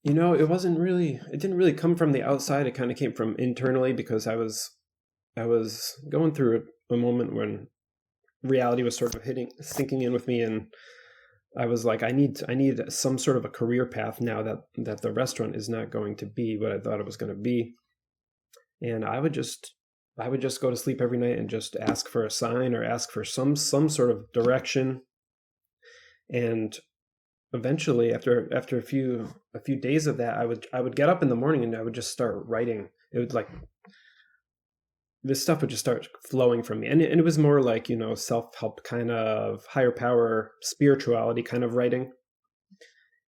It didn't really come from the outside. It kind of came from internally because I was going through a moment when reality was sort of sinking in with me, and I was like, I need some sort of a career path now that the restaurant is not going to be what I thought it was going to be. And I would just go to sleep every night and just ask for a sign or ask for some sort of direction. And eventually, after a few days of that, I would get up in the morning and I would just start writing. It would like this stuff would just start flowing from me, and it was more like self-help kind of higher power spirituality kind of writing.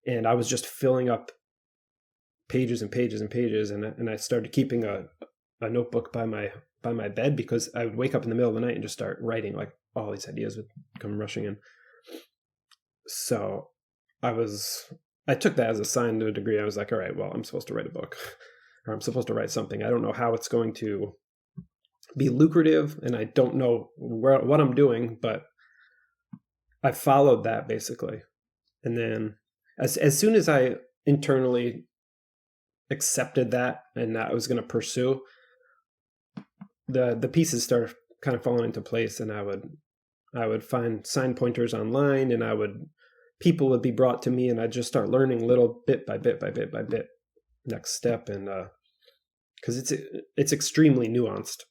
And I was just filling up pages and pages and pages, and I started keeping a notebook by my bed because I would wake up in the middle of the night and just start writing, like all these ideas would come rushing in. So I took that as a sign to a degree. I was like, all right, well, I'm supposed to write a book or I'm supposed to write something. I don't know how it's going to be lucrative and I don't know what I'm doing, but I followed that basically. And then as soon as I internally accepted that and that I was going to pursue, the pieces started kind of falling into place, and I would find sign pointers online, and people would be brought to me, and I'd just start learning little bit by bit by bit by bit, next step. And because it's extremely nuanced,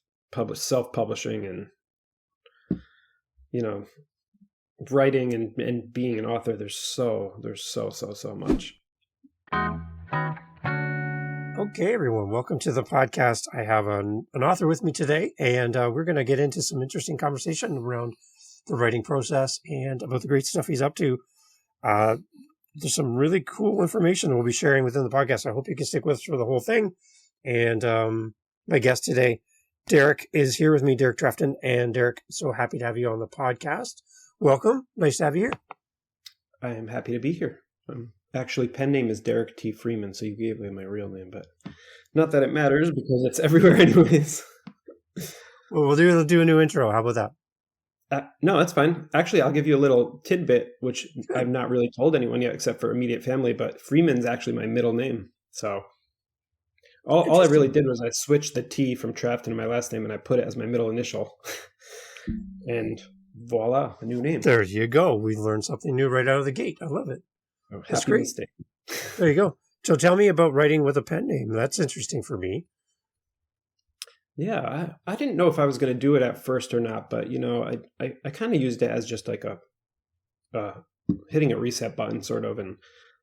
self-publishing, and you know writing and being an author. There's so much. Okay, everyone, welcome to the podcast. I have an author with me today, and we're going to get into some interesting conversation around the writing process and about the great stuff he's up to. There's some really cool information that we'll be sharing within the podcast. I hope you can stick with us for the whole thing. And my guest today, Derek, is here with me, Derek Trefton. And Derek, so happy to have you on the podcast. Welcome. Nice to have you here. I am happy to be here. Actually, pen name is Derek T Freeman, so you gave me my real name, but not that it matters because it's everywhere anyways. Well, we'll do a new intro. How about that? No, that's fine. Actually, I'll give you a little tidbit, which I've not really told anyone yet except for immediate family, but Freeman's actually my middle name. So all I really did was I switched the T from Trafton to my last name, and I put it as my middle initial. And voila, a new name. There you go. We learned something new right out of the gate. I love it. Oh, that's great. Mistake. There you go. So tell me about writing with a pen name. That's interesting for me. Yeah, I didn't know if I was going to do it at first or not, but I kind of used it as just like hitting a reset button sort of, and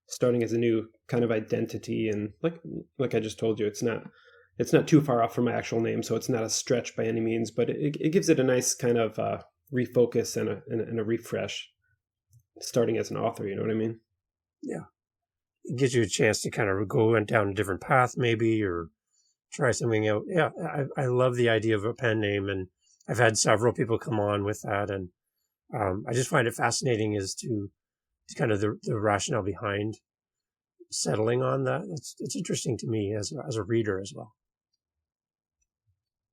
starting as a new kind of identity. And like I just told you, it's not too far off from my actual name, so it's not a stretch by any means, but it gives it a nice kind of refocus and a refresh starting as an author, you know what I mean? Yeah. It gives you a chance to kind of go down a different path maybe, or try something out. Yeah, I love the idea of a pen name, and I've had several people come on with that, and I just find it fascinating as to kind of the rationale behind settling on that. It's interesting to me as a reader as well.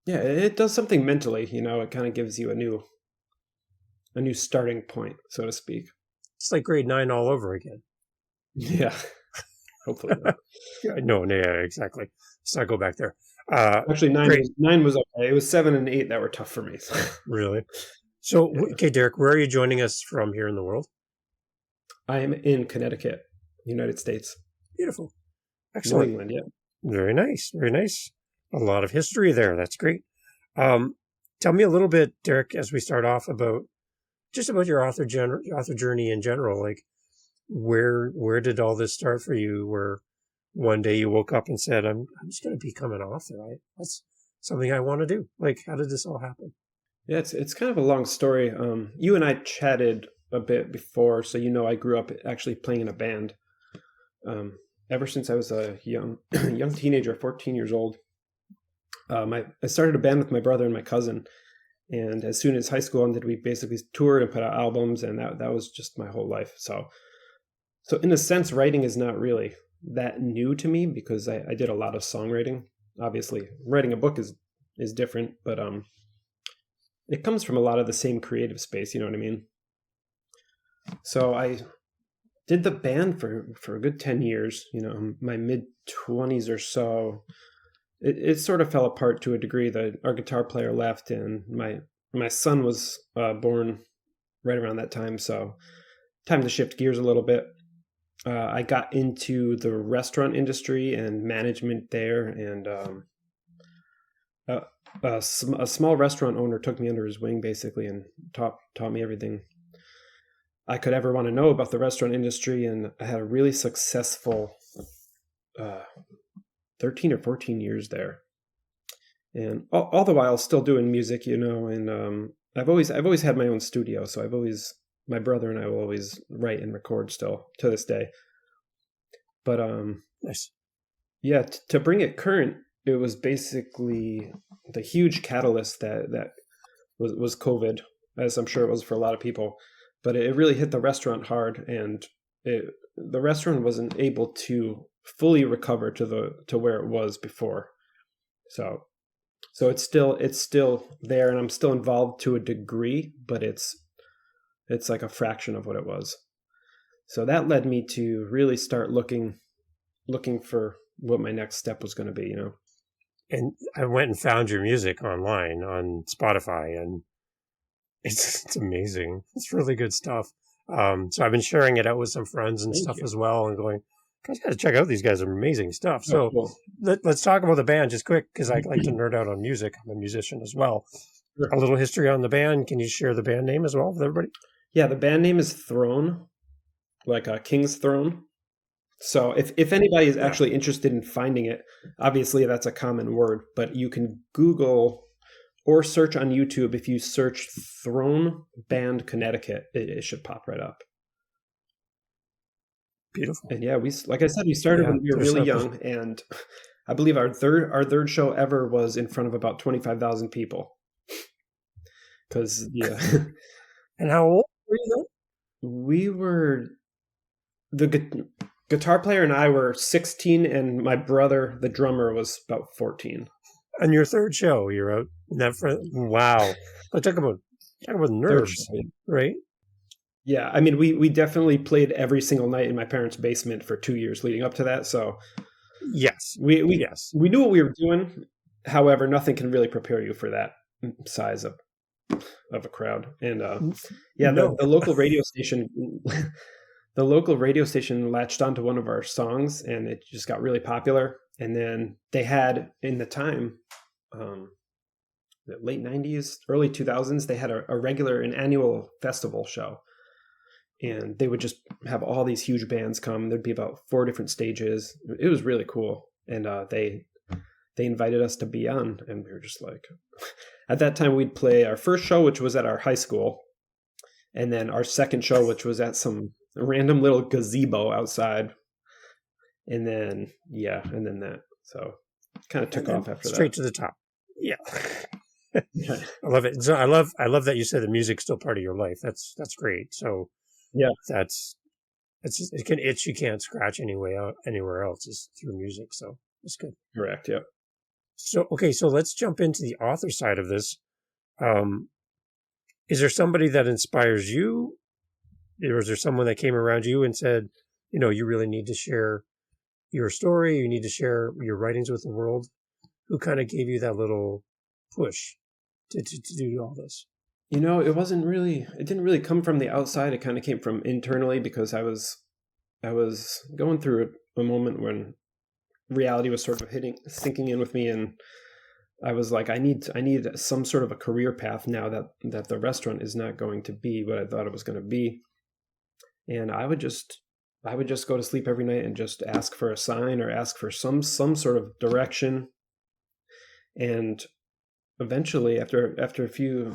Yeah, it does something mentally, it kind of gives you a new starting point, so to speak. It's like grade 9 all over again. Yeah, hopefully not. No, yeah, exactly. Let's not go back there. Actually, nine was okay. It was 7 and 8 that were tough for me. Really? So, yeah. Okay, Derek, where are you joining us from here in the world? I am in Connecticut, United States. Beautiful. Excellent. New England, yeah. Very nice. Very nice. A lot of history there. That's great. Tell me a little bit, Derek, as we start off about your author journey in general. Like, where did all this start for you? Where one day you woke up and said, I'm just going to become an author. That's something I want to do. Like, how did this all happen? Yeah, it's kind of a long story. You and I chatted a bit before, so I grew up actually playing in a band. Ever since I was a young teenager, 14 years old. I started a band with my brother and my cousin, and as soon as high school ended, we basically toured and put out albums, and that was just my whole life. So in a sense, writing is not really that new to me because I did a lot of songwriting. Obviously, writing a book is different, but it comes from a lot of the same creative space. You know what I mean? So did the band for a good 10 years, my mid 20s or so. It sort of fell apart to a degree. Our guitar player left, and my son was born right around that time, so time to shift gears a little bit. I got into the restaurant industry and management there, and a small restaurant owner took me under his wing basically and taught me everything I could ever want to know about the restaurant industry. And I had a really successful 13 or 14 years there, and all the while still doing music, and I've always had my own studio, so my brother and I will always write and record still to this day. But Nice. yeah, to bring it current, it was basically the huge catalyst that was COVID, as I'm sure it was for a lot of people. But it really hit the restaurant hard, and the restaurant wasn't able to fully recover to where it was before. So it's still there, and I'm still involved to a degree, but it's like a fraction of what it was. So that led me to really start looking for what my next step was going to be, And I went and found your music online on Spotify, and it's amazing. It's really good stuff. So I've been sharing it out with some friends and Thank stuff you. as well, and going, guys, got to check out these guys. Are amazing stuff. Oh, So cool. let's talk about the band just quick, because I like to nerd out on music. I'm a musician as well. Sure. A little history on the band. Can you share the band name as well with everybody? Yeah, the band name is Throne, like a king's throne. So if anybody is actually interested in finding it, obviously that's a common word, but you can Google or search on YouTube. If you search Throne Band Connecticut, it should pop right up. Beautiful. And yeah, like I said, we started when we were really young, and I believe our third show ever was in front of about 25,000 people. Because yeah, And how old were you we were the guitar player and I were 16, and my brother, the drummer, was about 14. On your third show, you're out in that front. Wow. But talk about nerves, right? Yeah, I mean, we definitely played every single night in my parents' basement for 2 years leading up to that. So yes, we yes, we knew what we were doing. However, nothing can really prepare you for that size of a crowd. And yeah, No. the local radio station, the local radio station latched onto one of our songs, and it just got really popular. And then they had, in the time, the late 90s, early 2000s, they had an annual festival show. And they would just have all these huge bands come. There'd be about 4 different stages. It was really cool. And they invited us to be on, and we were just like, at that time we'd play our first show, which was at our high school, and then our second show, which was at some random little gazebo outside, and then that. So kind of took off after that. Straight to the top. Yeah. I love it. So I love that you said the music's still part of your life. That's great. So yeah, it can itch you can't scratch anywhere else is through music. So it's good. Correct. Yeah. So okay, so let's jump into the author side of this. Is there somebody that inspires you, or is there someone that came around you and said, you really need to share your story, you need to share your writings with the world? Who kind of gave you that little push to do all this? It didn't really come from the outside. It kind of came from internally, because I was going through a moment when reality was sort of sinking in with me, and I was like, I need some sort of a career path now that the restaurant is not going to be what I thought it was going to be. And I would just go to sleep every night and just ask for a sign, or ask for some sort of direction. And eventually, after a few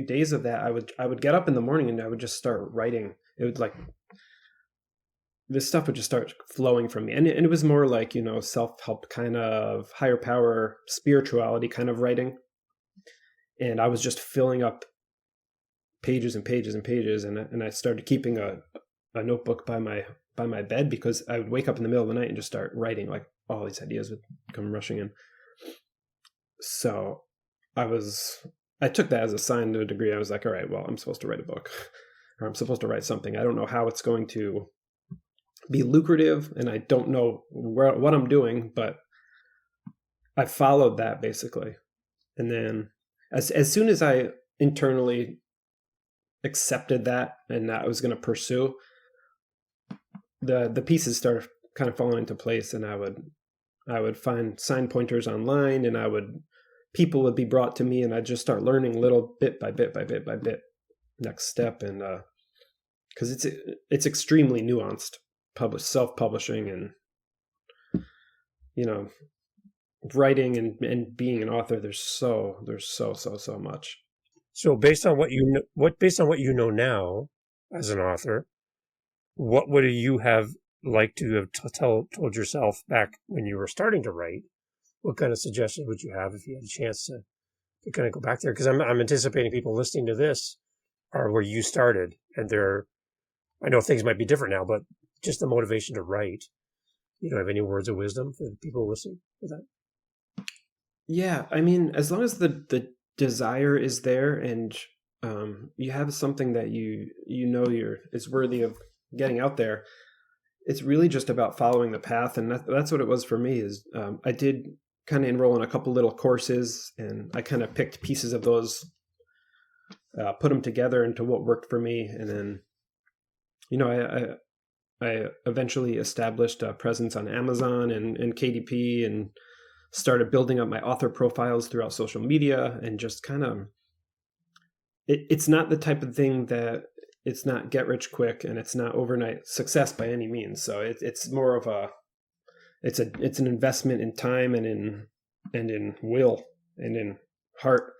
days of that, I would get up in the morning and I would just start writing. It would this stuff would just start flowing from me, and it was more like, self-help kind of higher power spirituality kind of writing. And I was just filling up pages and pages and pages, and I started keeping a notebook by my bed, because I would wake up in the middle of the night and just start writing, like all these ideas would come rushing in. So I took that as a sign to a degree. I was like, all right, well, I'm supposed to write a book, or I'm supposed to write something. I don't know how it's going to be lucrative, and I don't know what I'm doing, but I followed that basically. And then as soon as I internally accepted that and that I was going to pursue, the pieces started kind of falling into place, and I would find sign pointers online, and people would be brought to me, and I'd just start learning little bit by bit by bit by bit, next step. And because it's extremely nuanced, self-publishing, and writing and being an author. There's so much. So based on what you know now as an author, what would you have liked to have told yourself back when you were starting to write? What kind of suggestions would you have if you had a chance to kind of go back there? Because I'm anticipating people listening to this are where you started, and I know things might be different now, but just the motivation to write. You don't have any words of wisdom for the people listening for that? Yeah, I mean, as long as the desire is there, and you have something that is worthy of getting out there, it's really just about following the path. And that's what it was for me. Is I did kind of enroll in a couple little courses, and I kind of picked pieces of those, put them together into what worked for me, and then I eventually established a presence on Amazon and KDP, and started building up my author profiles throughout social media, and just kind of, it's not the type of thing that, it's not get rich quick, and it's not overnight success by any means. So it's more of it's an investment in time and in will and in heart.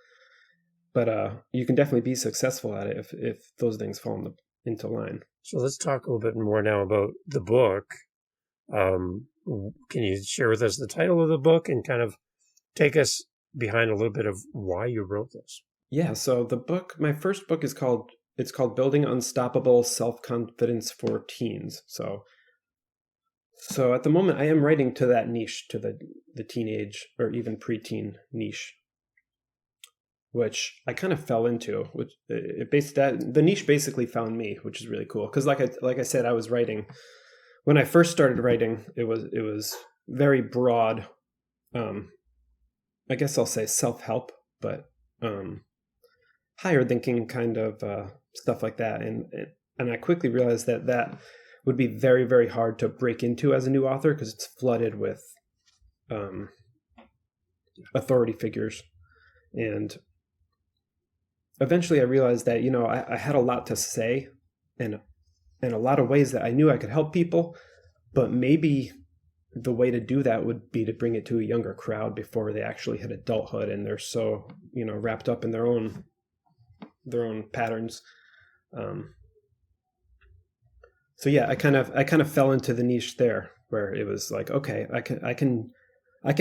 But you can definitely be successful at it if those things fall into line. So let's talk a little bit more now about the book. Can you share with us the title of the book and kind of take us behind a little bit of why you wrote this? Yeah, so my first book is called Building Unstoppable Self-Confidence for Teens. So at the moment, I am writing to that niche, to the teenage or even preteen niche, which I kind of fell into. Which the niche basically found me, which is really cool. Because like I said, I was writing. When I first started writing, it was very broad. I guess I'll say self-help, but higher thinking kind of stuff like that. And I quickly realized that would be very, very hard to break into as a new author, because it's flooded with authority figures. And eventually I realized that, I had a lot to say, and a lot of ways that I knew I could help people, but maybe the way to do that would be to bring it to a younger crowd before they actually hit adulthood, and they're so, wrapped up in their own patterns. So yeah, I kind of fell into the niche there, where it was like, okay, I can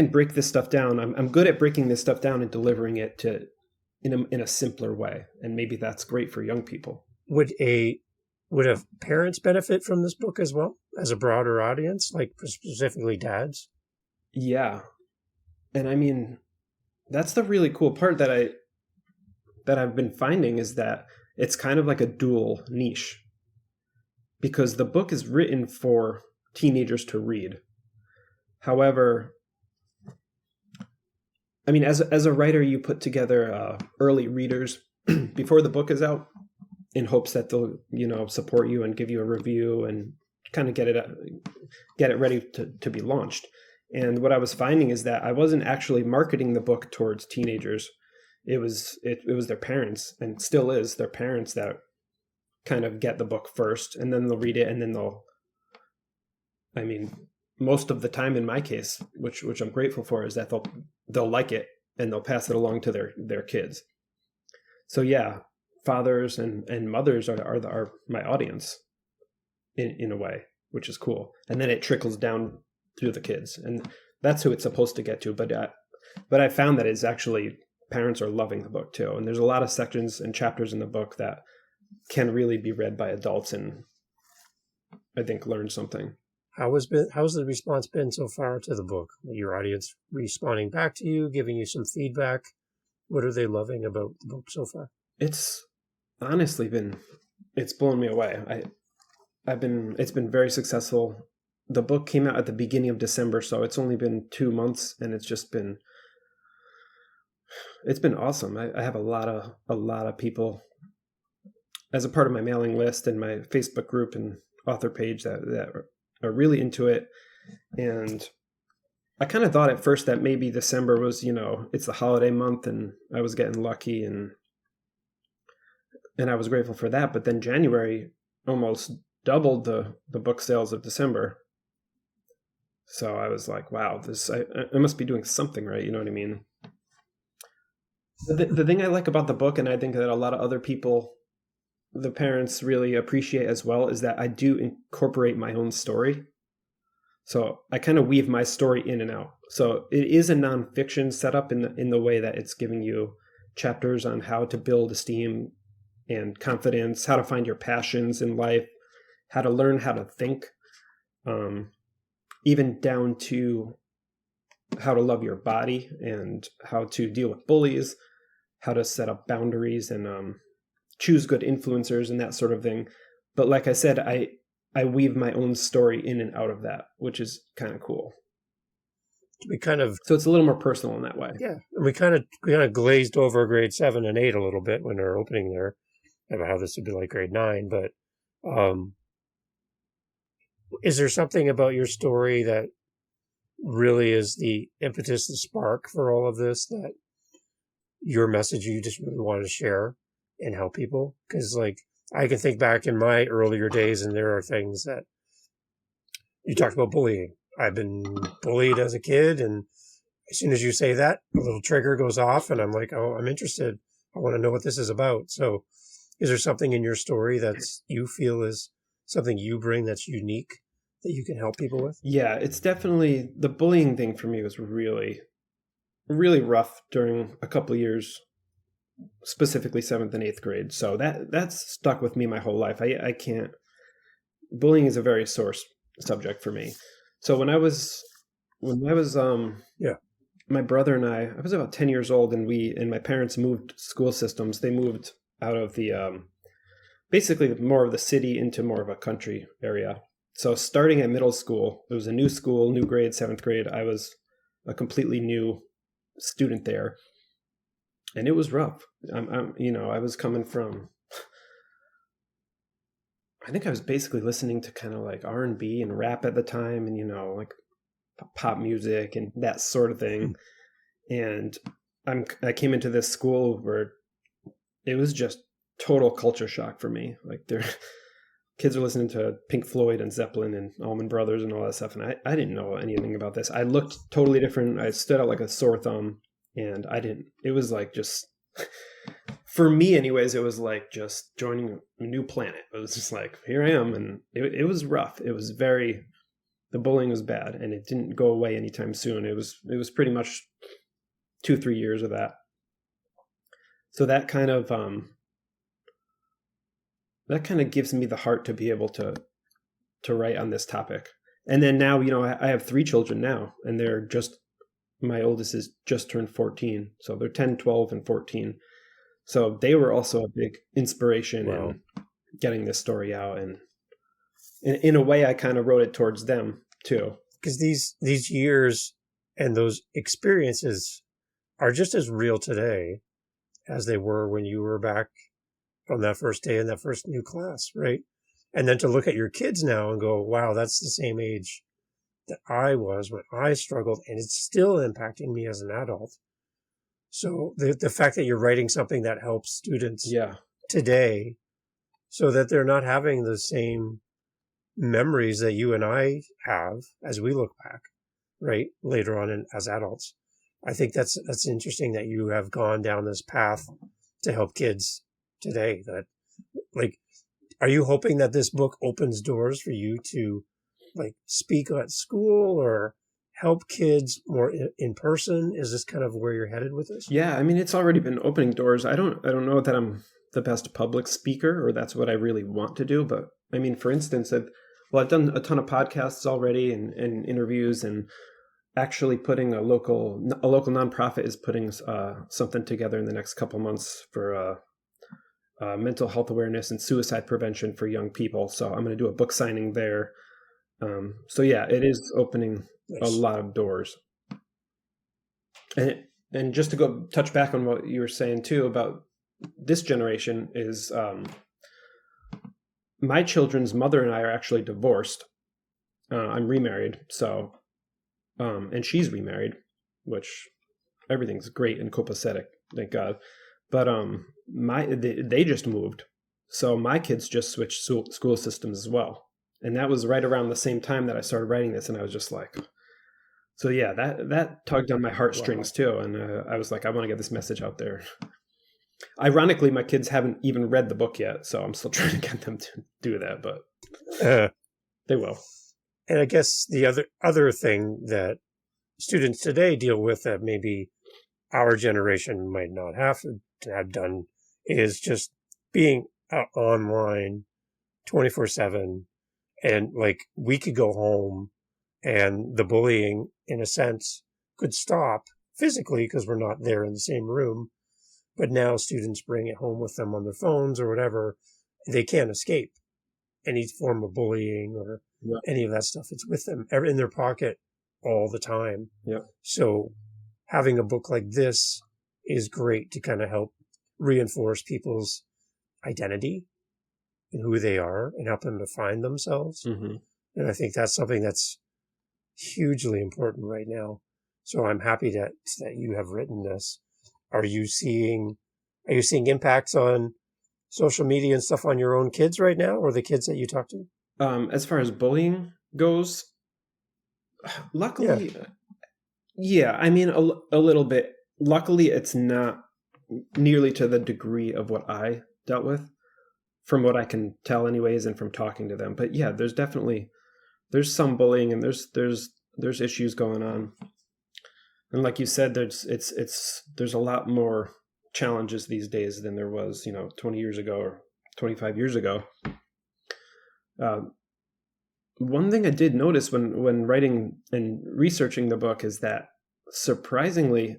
break this stuff down. I'm good at breaking this stuff down and delivering it in a simpler way, and maybe that's great for young people. Would have parents benefit from this book as well, as a broader audience, like specifically dads? Yeah, and I mean, that's the really cool part that I've been finding, is that it's kind of like a dual niche, because the book is written for teenagers to read. However, I mean, as a writer, you put together early readers before the book is out, in hopes that they'll support you and give you a review and kind of get it ready to be launched. And what I was finding is that I wasn't actually marketing the book towards teenagers. It was their parents, and still is their parents, that kind of get the book first, and then they'll read it, and then most of the time in my case, which I'm grateful for, is that they'll like it, and they'll pass it along to their kids. So yeah, fathers and mothers are my audience in a way, which is cool. And then it trickles down through the kids, and that's who it's supposed to get to. But I found that it's actually, parents are loving the book too. And there's a lot of sections and chapters in the book that can really be read by adults, and I think learn something. How's the response been so far to the book? Your audience responding back to you, giving you some feedback? What are they loving about the book so far? It's honestly it's blown me away. it's been very successful. The book came out at the beginning of December, so it's only been 2 months, and it's been awesome. I have a lot of people as a part of my mailing list and my Facebook group and author page that are really into it. And I kind of thought at first that maybe December was, it's the holiday month and I was getting lucky and I was grateful for that. But then January almost doubled the book sales of December. So I was like, wow, I must be doing something right. You know what I mean? The thing I like about the book, and I think that a lot of other people, the parents really appreciate as well, is that I do incorporate my own story. So I kind of weave my story in and out. So it is a nonfiction setup in the way that it's giving you chapters on how to build esteem and confidence, how to find your passions in life, how to learn how to think, even down to how to love your body and how to deal with bullies, how to set up boundaries and choose good influencers and that sort of thing. But like I said, I weave my own story in and out of that, which is kind of cool. So it's a little more personal in that way. Yeah, we kind of glazed over grade 7 and 8 a little bit when they were opening there about how this would be like grade 9. But is there something about your story that really is the impetus, the spark for all of this, that your message you just really want to share and help people? Because like I can think back in my earlier days, and there are things that you talked about bullying. I've been bullied as a kid, and as soon as you say that, a little trigger goes off, and I'm like, oh, I'm interested. I want to know what this is about. So is there something in your story that you feel is something you bring that's unique that you can help people with? Yeah, it's definitely, the bullying thing for me was really, really rough during a couple of years, specifically 7th and 8th grade. So that's stuck with me my whole life. I can't, bullying is a very sore subject for me. So when I was my brother and I was about 10 years old, and my parents moved school systems. They moved out of the, basically more of the city into more of a country area. So starting at middle school, it was a new school, new grade, 7th grade. I was a completely new student there. And it was rough. I was coming from, I think I was basically listening to kind of like R&B and rap at the time, and, like pop music and that sort of thing. And I came into this school where it was just total culture shock for me. Like kids are listening to Pink Floyd and Zeppelin and Allman Brothers and all that stuff. And I didn't know anything about this. I looked totally different. I stood out like a sore thumb, and it was like just, for me anyways, it was like just joining a new planet. It was just like, here I am. And it was rough. It was the bullying was bad, and it didn't go away anytime soon. It was pretty much 2-3 years of that. So that kind of gives me the heart to be able to write on this topic. And then now, I have 3 children now, and my oldest is just turned 14. So they're 10, 12, and 14. So they were also a big inspiration in getting this story out. And in a way, I kind of wrote it towards them too. Because these years and those experiences are just as real today as they were when you were back on that first day in that first new class, right? And then to look at your kids now and go, wow, that's the same age that I was when I struggled, and it's still impacting me as an adult. So the fact that you're writing something that helps students today so that they're not having the same memories that you and I have as we look back, right, later on as adults. I think that's interesting that you have gone down this path to help kids today. That, like, are you hoping that this book opens doors for you to like speak at school or help kids more in person? Is this kind of where you're headed with this? Yeah, I mean, it's already been opening doors. I don't know that I'm the best public speaker or that's what I really want to do, but I mean, for instance, I've done a ton of podcasts already and interviews, and actually putting a local nonprofit is putting something together in the next couple months for mental health awareness and suicide prevention for young people. So I'm going to do a book signing there. So yeah, it is opening a lot of doors. And just to go touch back on what you were saying too about this generation is my children's mother and I are actually divorced. I'm remarried, so and she's remarried, which everything's great and copacetic, thank God. But they just moved, so my kids just switched school systems as well, and that was right around the same time that I started writing this, and I was just like, so yeah, that tugged on my heartstrings too, and I was like, I want to get this message out there. Ironically, my kids haven't even read the book yet, so I'm still trying to get them to do that, but they will. And I guess the other thing that students today deal with that maybe our generation might not have to have done is just being online 24/7. And like we could go home and the bullying, in a sense, could stop physically because we're not there in the same room. But now students bring it home with them on their phones or whatever. They can't escape any form of bullying or any of that stuff. It's with them in their pocket all the time. Yeah. So having a book like this is great to kind of help reinforce people's identity and who they are and help them to find themselves. Mm-hmm. And I think that's something that's hugely important right now. So I'm happy that you have written this. Are you seeing impacts on social media and stuff on your own kids right now, or the kids that you talk to? As far as bullying goes, luckily, yeah, I mean, a little bit. Luckily, it's not nearly to the degree of what I dealt with, from what I can tell anyways, and from talking to them. But yeah, there's some bullying, and there's issues going on. And like you said, there's a lot more challenges these days than there was, 20 years ago or 25 years ago. One thing I did notice when writing and researching the book is that surprisingly,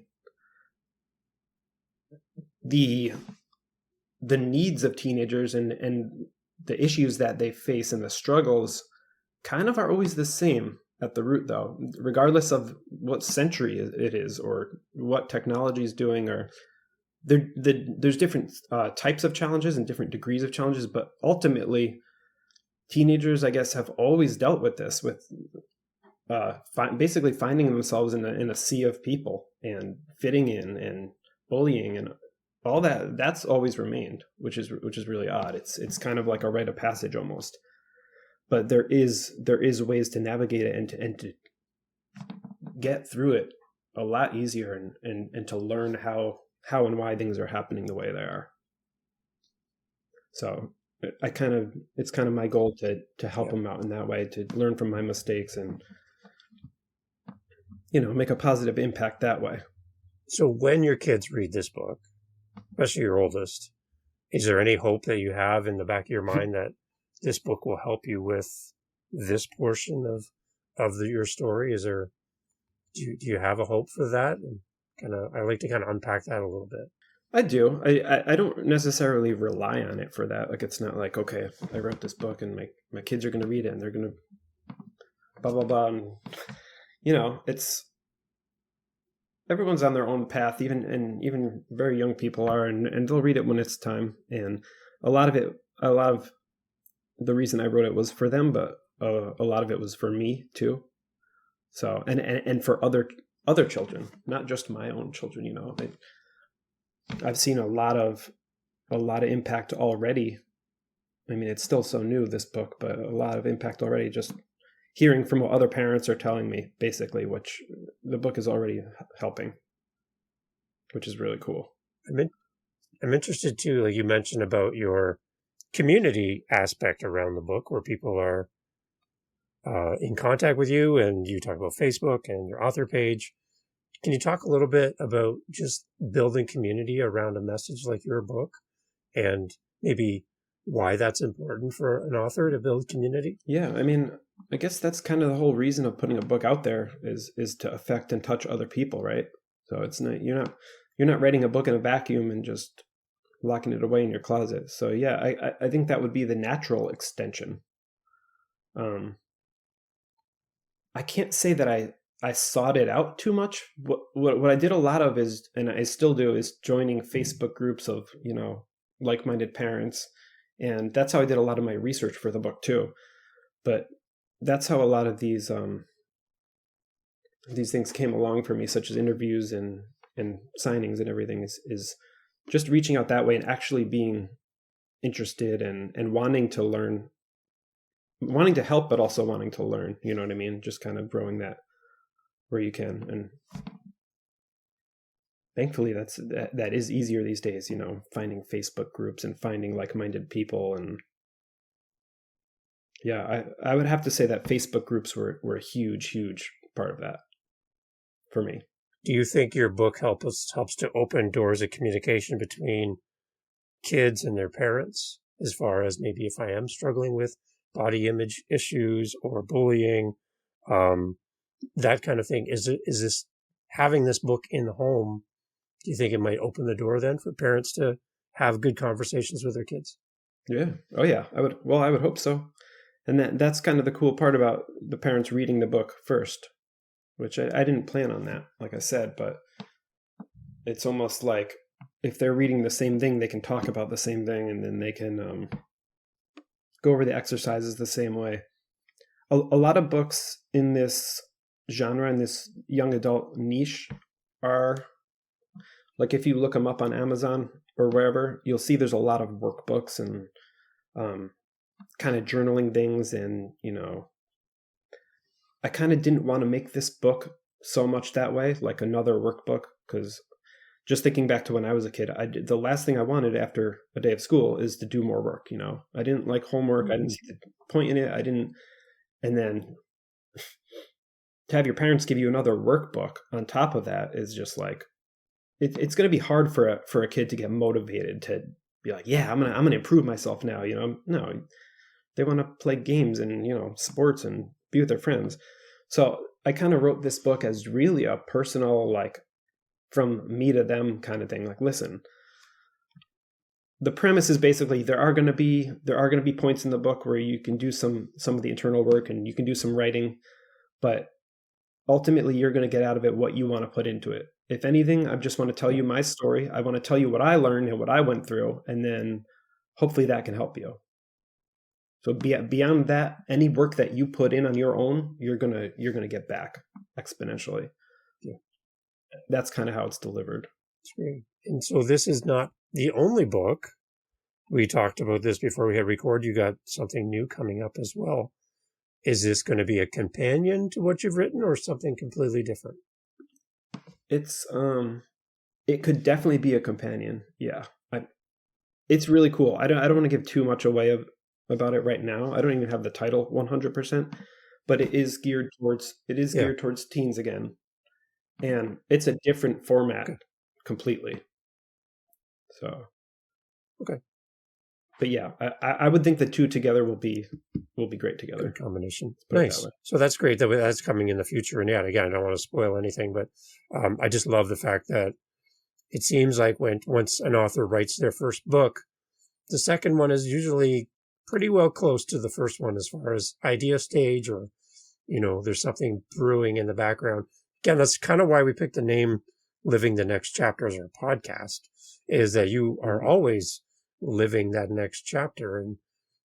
the needs of teenagers and the issues that they face and the struggles kind of are always the same at the root, though, regardless of what century it is or what technology is doing, or there's different types of challenges and different degrees of challenges, but ultimately teenagers, I guess, have always dealt with this, with basically finding themselves in a sea of people and fitting in and bullying and all that. That's always remained, which is really odd. It's kind of like a rite of passage almost. But there is ways to navigate it and to get through it a lot easier and to learn how and why things are happening the way they are. So it's kind of my goal to help them out in that way, to learn from my mistakes and make a positive impact that way. So when your kids read this book, especially your oldest, is there any hope that you have in the back of your mind that this book will help you with this portion of your story? Is there, do you have a hope for that? And I like to unpack that a little bit. I do. I don't necessarily rely on it for that. Like, it's not like, okay, I wrote this book and my kids are going to read it and they're going to blah, blah, blah. And, it's, everyone's on their own path, even very young people are, and they'll read it when it's time. And a lot of the reason I wrote it was for them, but a lot of it was for me too. So, and for other children, not just my own children, I've seen a lot of impact already. I mean, it's still so new, this book, but a lot of impact already, just hearing from what other parents are telling me, basically, which the book is already helping, which is really cool. I'm interested too, like you mentioned about your community aspect around the book, where people are in contact with you, and you talk about Facebook and your author page. Can you talk a little bit about just building community around a message like your book, and maybe why that's important for an author to build community? Yeah, I mean, I guess that's kind of the whole reason of putting a book out there is to affect and touch other people, right? So it's not you're not writing a book in a vacuum and just locking it away in your closet. So yeah, I think that would be the natural extension. I can't say that I sought it out too much. What I did a lot of is, and I still do, is joining Facebook groups of, like-minded parents. And that's how I did a lot of my research for the book too. But that's how a lot of these things came along for me, such as interviews and signings and everything, is just reaching out that way and actually being interested and wanting to learn, wanting to help, but also wanting to learn. You know what I mean? Just kind of growing that where you can. And thankfully that is easier these days, finding Facebook groups and finding like-minded people. And yeah, I would have to say that Facebook groups were a huge part of that for me. Do you think your book helps to open doors of communication between kids and their parents, as far as maybe if I am struggling with body image issues or bullying, that kind of thing? Is this, having this book in the home, do you think it might open the door then for parents to have good conversations with their kids? Yeah. Oh yeah. I would hope so. And that's kind of the cool part about the parents reading the book first, which I didn't plan on that, like I said, but it's almost like if they're reading the same thing, they can talk about the same thing, and then they can go over the exercises the same way. A lot of books in this genre, in this young adult niche, are like, if you look them up on Amazon or wherever, you'll see there's a lot of workbooks and kind of journaling things. And, I kind of didn't want to make this book so much that way, like another workbook, because just thinking back to when I was a kid, the last thing I wanted after a day of school is to do more work. I didn't like homework. I didn't see the point in it. And then to have your parents give you another workbook on top of that is just like, it's going to be hard for a kid to get motivated to be like, yeah, I'm gonna improve myself now. No, they want to play games and sports and be with their friends. So I kind of wrote this book as really a personal, like, from me to them kind of thing. Like, listen, the premise is basically there are going to be points in the book where you can do some of the internal work and you can do some writing, but ultimately you're going to get out of it what you want to put into it. If anything, I just want to tell you my story. I want to tell you what I learned and what I went through, and then hopefully that can help you. So beyond that, any work that you put in on your own, you're gonna get back exponentially. Yeah. That's kind of how it's delivered. That's great. And so this is not the only book. We talked about this before we had record. You got something new coming up as well. Is this going to be a companion to what you've written, or something completely different? It's it could definitely be a companion. Yeah, it's really cool. I don't want to give too much away about it right now. I don't even have the title 100%, but it is geared towards teens again, and it's a different format completely. So, okay, but yeah, I would think the two together will be great together. Good combination. Nice. So that's great that that's coming in the future. And yeah, again, I don't want to spoil anything, but I just love the fact that it seems like once an author writes their first book, the second one is usually pretty well close to the first one as far as idea stage, or, there's something brewing in the background. Again, that's kind of why we picked the name Living the Next Chapter as our podcast, is that you are always living that next chapter. And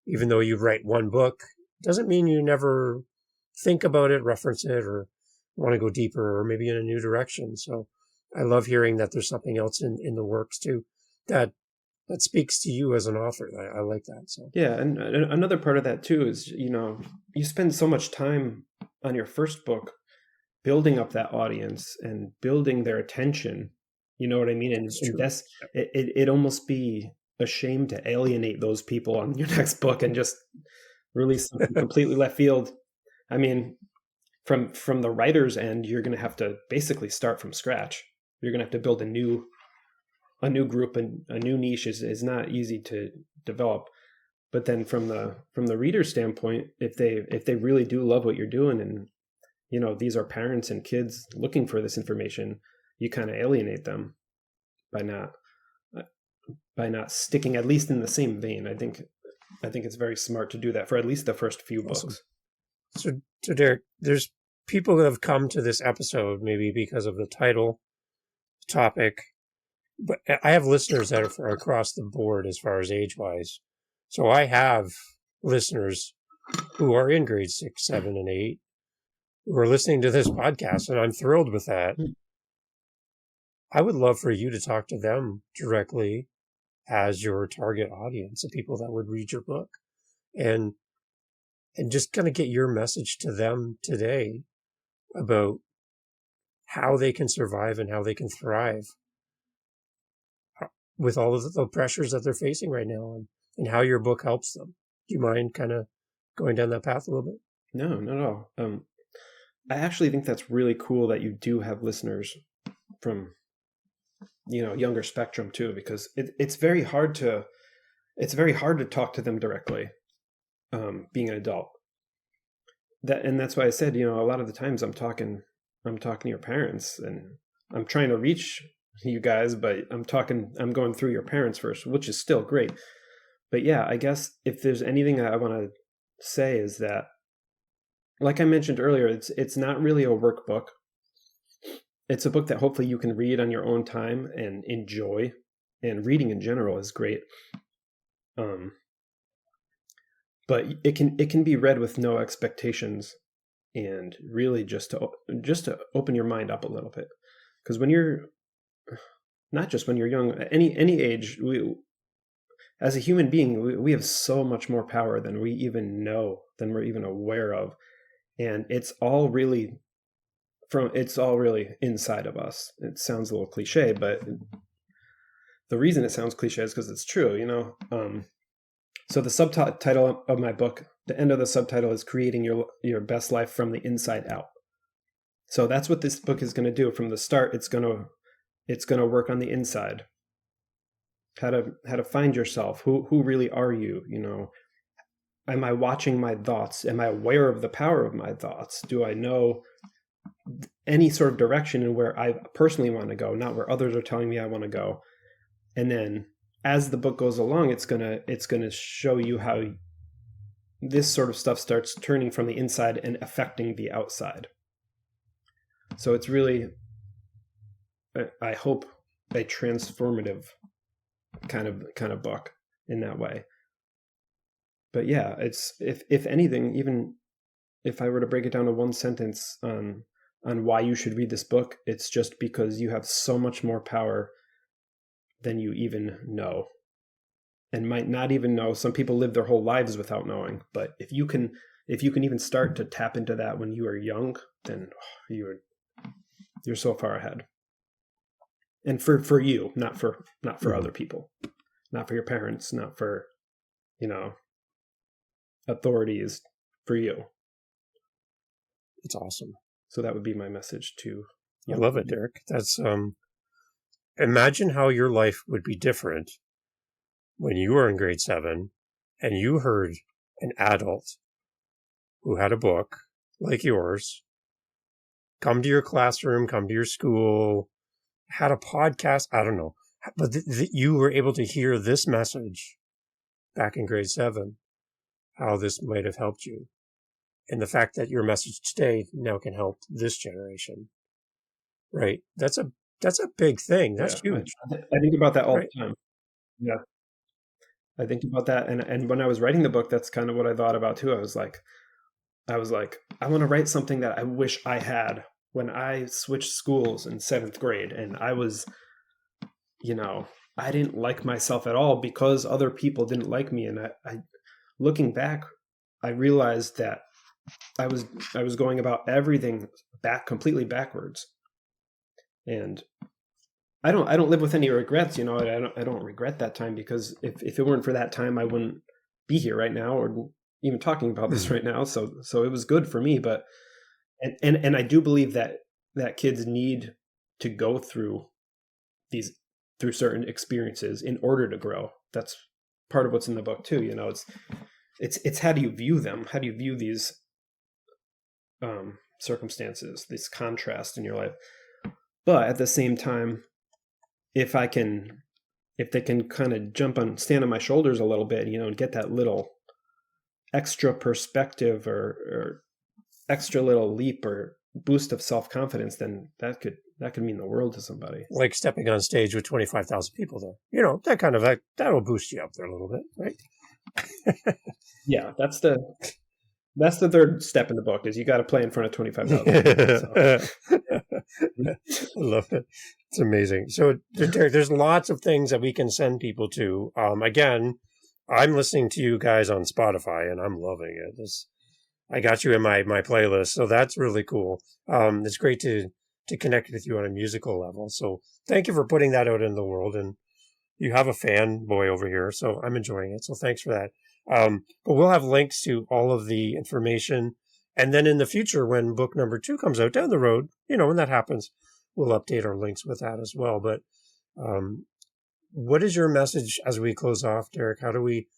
even though you write one book, doesn't mean you never think about it, reference it, or want to go deeper, or maybe in a new direction. So I love hearing that there's something else in the works too, that speaks to you as an author. I like that. So yeah, and another part of that too is, you spend so much time on your first book building up that audience and building their attention. You know what I mean? And invest. It almost be a shame to alienate those people on your next book and just release something completely left field. I mean, from the writer's end, you're going to have to basically start from scratch. You're going to have to build a new group, and a new niche is not easy to develop. But then from the reader's standpoint, if they really do love what you're doing, and these are parents and kids looking for this information, you kind of alienate them by not. not sticking at least in the same vein. I think it's very smart to do that for at least the first few Awesome. books. So Derek, there's people that have come to this episode maybe because of the title, topic, but I have listeners that are across the board as far as age-wise. So I have listeners who are in grade 6, 7, and 8 who are listening to this podcast, and I'm thrilled with that. I would love for you to talk to them directly as your target audience, the people that would read your book, and just kind of get your message to them today about how they can survive and how they can thrive with all of the pressures that they're facing right now, and how your book helps them. Do you mind kind of going down that path a little bit? No, not at all. I actually think that's really cool that you do have listeners from, younger spectrum too, because it's very hard to talk to them directly, being an adult. And that's why I said, a lot of the times I'm talking to your parents, and I'm trying to reach you guys, but I'm going through your parents first, which is still great. But yeah, I guess if there's anything I want to say is that, like I mentioned earlier, it's not really a workbook. It's a book that hopefully you can read on your own time and enjoy, and reading in general is great. But it can be read with no expectations, and really just to open your mind up a little bit, because when you're not just when you're young, any age, as a human being, we have so much more power than we even know, than we're even aware of, and it's all really inside of us. It sounds a little cliche, but the reason it sounds cliche is because it's true. So the subtitle of my book, the end of the subtitle, is creating your best life from the inside out. So that's what this book is going to do from the start. It's going to work on the inside. How to find yourself. Who really are you? Am I watching my thoughts? Am I aware of the power of my thoughts? Do I know any sort of direction in where I personally want to go, not where others are telling me I want to go? And then as the book goes along, it's gonna show you how this sort of stuff starts turning from the inside and affecting the outside. So it's really, I hope, a transformative kind of book in that way. But yeah, it's if anything, even if I were to break it down to one sentence on why you should read this book, it's just because you have so much more power than you even know, and might not even know. Some people live their whole lives without knowing, but if you can even start to tap into that when you are young, then you're so far ahead. And for you, not for other people, not for your parents, not for authorities, for you. It's awesome. So that would be my message to you. I love it, Derek. That's imagine how your life would be different when you were in grade 7 and you heard an adult who had a book like yours come to your classroom, come to your school, had a podcast, I don't know, but you were able to hear this message back in grade 7, how this might have helped you. And the fact that your message today now can help this generation, right? That's a big thing. That's huge. I think about that all the time. Yeah. I think about that. And when I was writing the book, that's kind of what I thought about too. I was like, I want to write something that I wish I had when I switched schools in 7th grade. And I was, I didn't like myself at all because other people didn't like me. And I looking back, I realized that I was going about everything completely backwards. And I don't live with any regrets, I don't regret that time, because if it weren't for that time, I wouldn't be here right now or even talking about this right now. So it was good for me, but and I do believe that kids need to go through certain experiences in order to grow. That's part of what's in the book too. It's how do you view them? How do you view these circumstances, this contrast in your life? But at the same time, if I can if they can kind of stand on my shoulders a little bit, and get that little extra perspective or extra little leap or boost of self-confidence, then that could mean the world to somebody. Like stepping on stage with 25,000 people there. That'll boost you up there a little bit, right? Yeah, that's the third step in the book is you got to play in front of 25,000 people. So. I love it. It's amazing. So, Derek, there's lots of things that we can send people to. Again, I'm listening to you guys on Spotify, and I'm loving it. I got you in my playlist, so that's really cool. It's great to connect with you on a musical level. So thank you for putting that out in the world. And you have a fanboy over here, so I'm enjoying it. So thanks for that. But we'll have links to all of the information. And then in the future, when book number 2 comes out down the road, when that happens, we'll update our links with that as well. But what is your message as we close off, Derek? How do we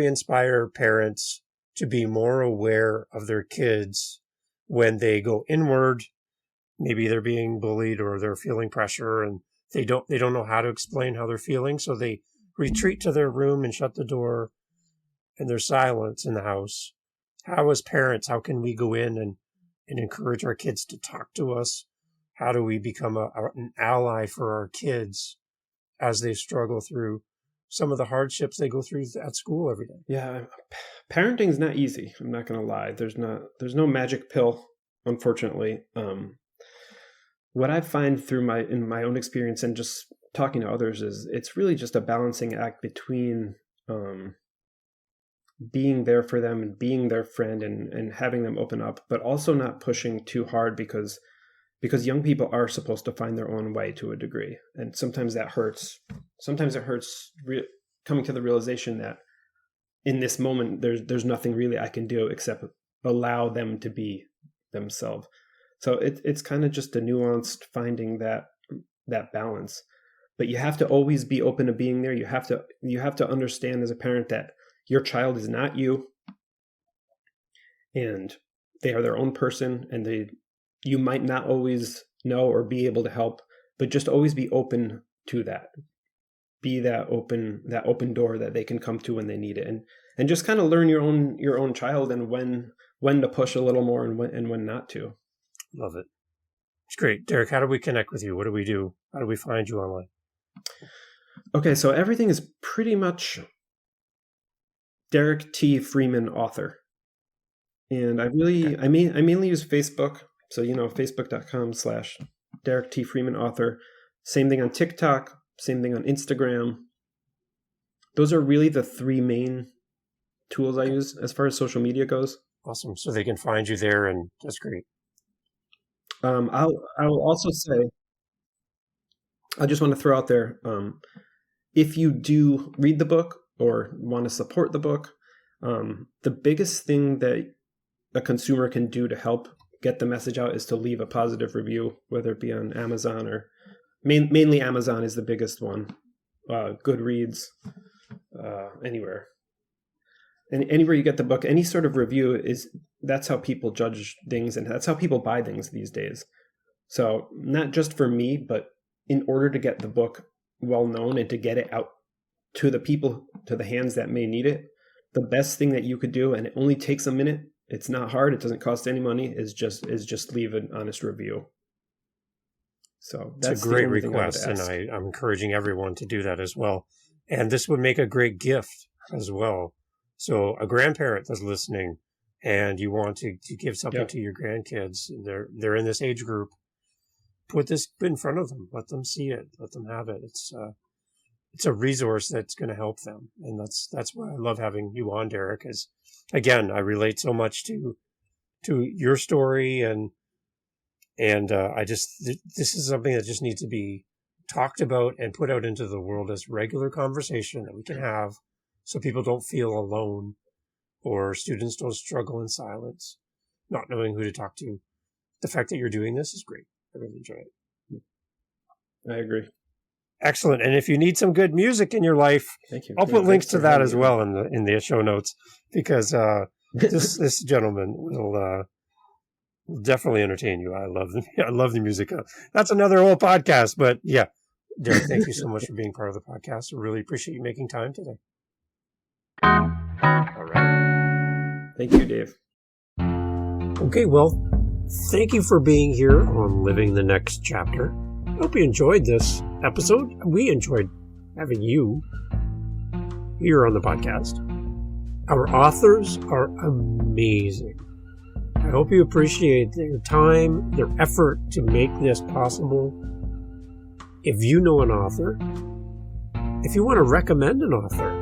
inspire parents to be more aware of their kids when they go inward? Maybe they're being bullied or they're feeling pressure and they don't know how to explain how they're feeling. So they retreat to their room and shut the door and there's silence in the house. How as parents, how can we go in and encourage our kids to talk to us? How do we become an ally for our kids as they struggle through some of the hardships they go through at school every day? Yeah, parenting is not easy. I'm not going to lie. There's no magic pill, unfortunately. What I find in my own experience and just talking to others is it's really just a balancing act between being there for them and being their friend and having them open up, but also not pushing too hard because young people are supposed to find their own way to a degree. And sometimes that hurts. Sometimes it hurts coming to the realization that in this moment, there's nothing really I can do except allow them to be themselves. So it's kind of just a nuanced finding that balance. But you have to always be open to being there. You have to understand as a parent that your child is not you, and they are their own person, and you might not always know or be able to help, but just always be open to that. Be that open door that they can come to when they need it, and just kind of learn your own child and when to push a little more and when not to. Love it. It's great. Derek, how do we connect with you? What do we do? How do we find you online? Okay, so everything is pretty much Derek T Freeman author. And I mainly use Facebook. So, facebook.com/Derek T Freeman author. Same thing on TikTok, same thing on Instagram. Those are really the 3 main tools I use as far as social media goes. Awesome. So they can find you there, and that's great. I will also say, I just want to throw out there, if you do read the book or want to support the book, the biggest thing that a consumer can do to help get the message out is to leave a positive review, whether it be on Amazon or mainly Amazon is the biggest one, Goodreads, anywhere. And anywhere you get the book, any sort of review that's how people judge things and that's how people buy things these days. So not just for me, but in order to get the book well known and to get it out to the people, to the hands that may need it, the best thing that you could do, and it only takes a minute, it's not hard, it doesn't cost any money, is just leave an honest review. So that's a great request, and I'm encouraging everyone to do that as well. And this would make a great gift as well. So a grandparent that's listening and you want to give something to your grandkids, and they're in this age group, put this in front of them, let them see it, let them have it. It's a resource that's going to help them. And that's why I love having you on, Derek, is again, I relate so much to your story and this is something that just needs to be talked about and put out into the world as regular conversation that we can have so people don't feel alone or students don't struggle in silence, not knowing who to talk to. The fact that you're doing this is great. I really enjoy it. I agree. Excellent. And if you need some good music in your life, thank you. I'll put links to that as well in the show notes, because this gentleman will definitely entertain you. I love the music. That's another whole podcast, but yeah, Derek, thank you so much for being part of the podcast. I really appreciate you making time today. All right. Thank you, Dave. Okay, well, thank you for being here on Living the Next Chapter. I hope you enjoyed this episode. We enjoyed having you here on the podcast. Our authors are amazing. I hope you appreciate their time, their effort to make this possible. If you know an author, if you want to recommend an author,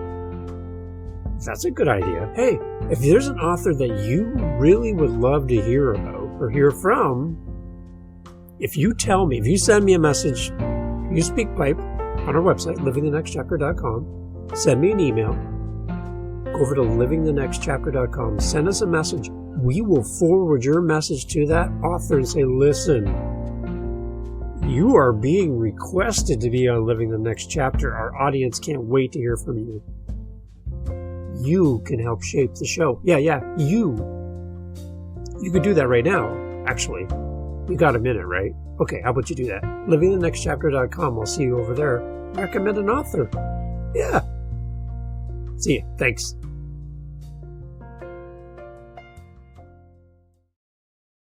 that's a good idea. Hey, if there's an author that you really would love to hear about or hear from, if you tell me, if you send me a message, you speak pipe on our website, livingthenextchapter.com, send me an email, go over to livingthenextchapter.com, send us a message. We will forward your message to that author and say, listen, you are being requested to be on Living the Next Chapter. Our audience can't wait to hear from you. You can help shape the show. Yeah, you. You could do that right now, actually. You got a minute, right? Okay, how about you do that? livingthenextchapter.com. I'll see you over there. Recommend an author. Yeah. See you. Thanks.